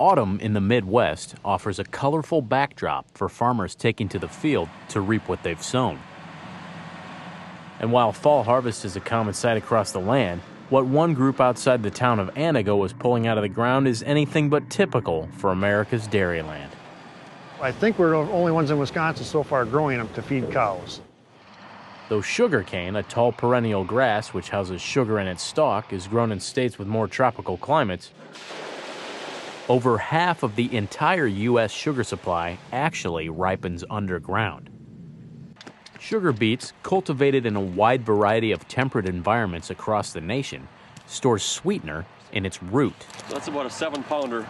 Autumn in the Midwest offers a colorful backdrop for farmers taking to the field to reap what they've sown. And while fall harvest is a common sight across the land, what one group outside the town of Antigo was pulling out of the ground is anything but typical for America's dairyland. I think we're the only ones in Wisconsin so far growing them to feed cows. Though sugarcane, a tall perennial grass which houses sugar in its stalk, is grown in states with more tropical climates, over half of the entire U.S. sugar supply actually ripens underground. Sugar beets, cultivated in a wide variety of temperate environments across the nation, stores sweetener in its root. That's about a 7-pounder.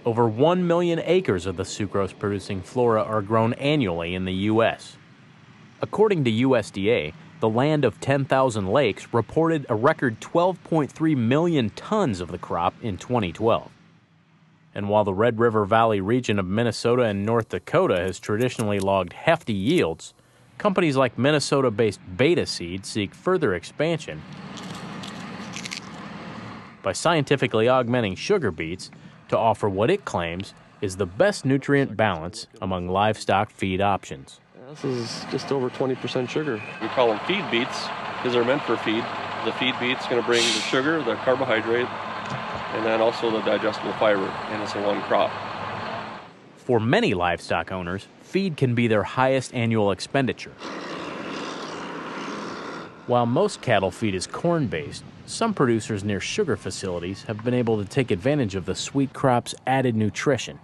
Over 1 million acres of the sucrose-producing flora are grown annually in the U.S. According to USDA, the land of 10,000 lakes reported a record 12.3 million tons of the crop in 2012. And while the Red River Valley region of Minnesota and North Dakota has traditionally logged hefty yields, companies like Minnesota-based Beta Seed seek further expansion by scientifically augmenting sugar beets to offer what it claims is the best nutrient balance among livestock feed options. This is just over 20% sugar. We call them FeedBeets because they're meant for feed. The FeedBeets going to bring the sugar, the carbohydrate, and then also the digestible fiber, and it's a one crop. For many livestock owners, feed can be their highest annual expenditure. While most cattle feed is corn-based, some producers near sugar facilities have been able to take advantage of the sweet crop's added nutrition.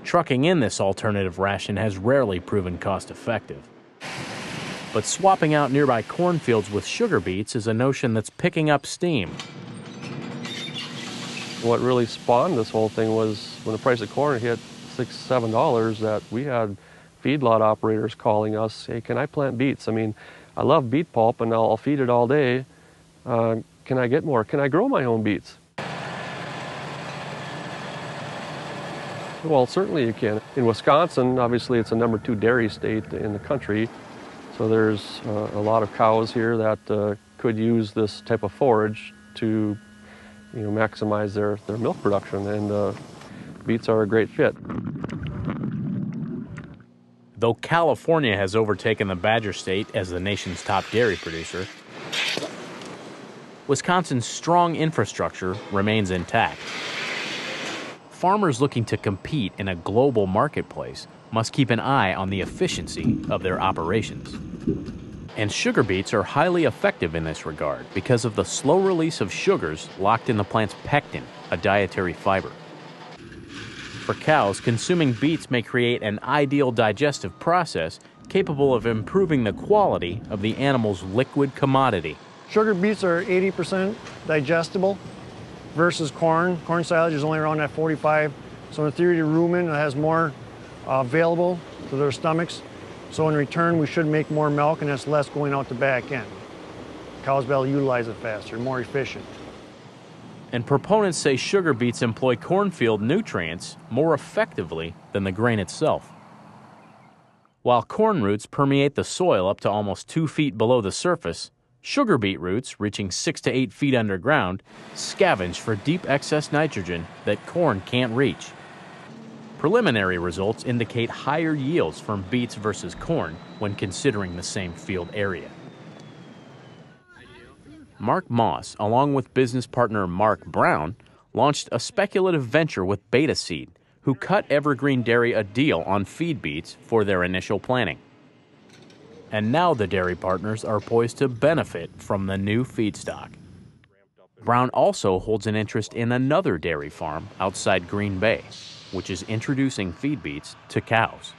Trucking in this alternative ration has rarely proven cost-effective. But swapping out nearby cornfields with sugar beets is a notion that's picking up steam. What really spawned this whole thing was when the price of corn hit $6, $7, that we had feedlot operators calling us, hey, can I plant beets? I mean, I love beet pulp and I'll feed it all day. Can I get more? Can I grow my own beets? Well, certainly you can. In Wisconsin, obviously it's a #2 dairy state in the country, so there's a lot of cows here that could use this type of forage to maximize their milk production, and beets are a great fit. Though California has overtaken the Badger State as the nation's top dairy producer, Wisconsin's strong infrastructure remains intact. Farmers looking to compete in a global marketplace must keep an eye on the efficiency of their operations. And sugar beets are highly effective in this regard because of the slow release of sugars locked in the plant's pectin, a dietary fiber. For cows, consuming beets may create an ideal digestive process capable of improving the quality of the animal's liquid commodity. Sugar beets are 80% digestible versus corn. Corn silage is only around at 45. So in theory, the rumen has more available to their stomachs. So in return, we should make more milk, and that's less going out the back end. Cows will be able to utilize it faster, more efficient. And proponents say sugar beets employ cornfield nutrients more effectively than the grain itself. While corn roots permeate the soil up to almost 2 feet below the surface, sugar beet roots, reaching 6 to 8 feet underground, scavenge for deep excess nitrogen that corn can't reach. Preliminary results indicate higher yields from beets versus corn when considering the same field area. Mark Moss, along with business partner Mark Brown, launched a speculative venture with Beta Seed, who cut Evergreen Dairy a deal on feed beets for their initial planting. And now the dairy partners are poised to benefit from the new feedstock. Brown also holds an interest in another dairy farm outside Green Bay, which is introducing feed beets to cows.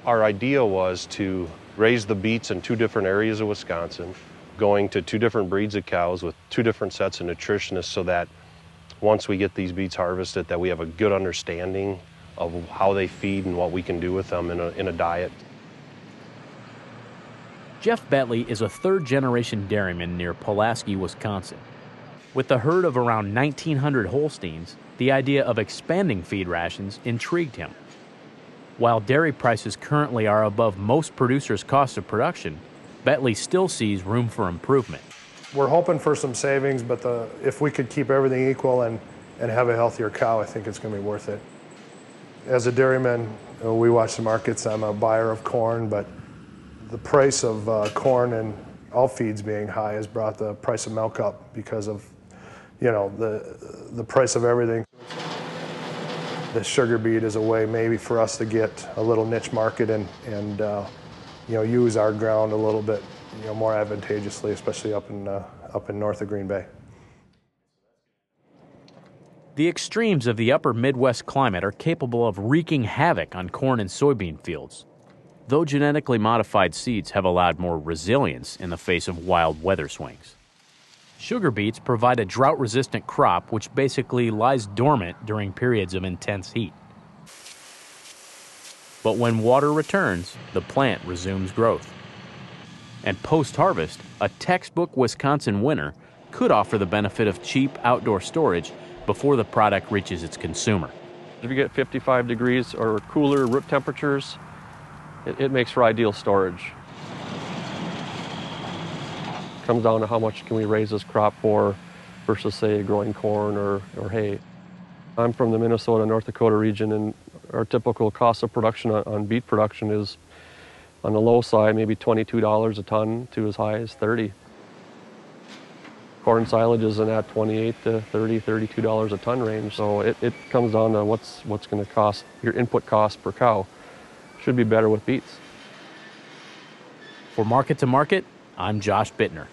Our idea was to raise the beets in 2 different areas of Wisconsin, going to 2 different breeds of cows with 2 different sets of nutritionists, so that once we get these beets harvested, that we have a good understanding of how they feed and what we can do with them in a diet. Jeff Bentley is a 3rd-generation dairyman near Pulaski, Wisconsin. With a herd of around 1,900 Holsteins, the idea of expanding feed rations intrigued him. While dairy prices currently are above most producers' cost of production, Bentley still sees room for improvement. We're hoping for some savings, but if we could keep everything equal and and have a healthier cow, I think it's going to be worth it. As a dairyman, we watch the markets. I'm a buyer of corn, but the price of corn and all feeds being high has brought the price of milk up because of, the price of everything. The sugar beet is a way maybe for us to get a little niche market and use our ground a little bit, more advantageously, especially up in north of Green Bay. The extremes of the upper Midwest climate are capable of wreaking havoc on corn and soybean fields, though genetically modified seeds have allowed more resilience in the face of wild weather swings. Sugar beets provide a drought-resistant crop which basically lies dormant during periods of intense heat. But when water returns, the plant resumes growth. And post-harvest, a textbook Wisconsin winter could offer the benefit of cheap outdoor storage before the product reaches its consumer. If you get 55 degrees or cooler root temperatures, it makes for ideal storage. It comes down to how much can we raise this crop for versus, say, growing corn or hay. I'm from the Minnesota, North Dakota region, and our typical cost of production on beet production is on the low side, maybe $22 a ton to as high as $30. Corn silage is in that $28 to $30, $32 a ton range. So it comes down to what's going to cost, your input cost per cow. Should be better with beets. For Market to Market, I'm Josh Bittner.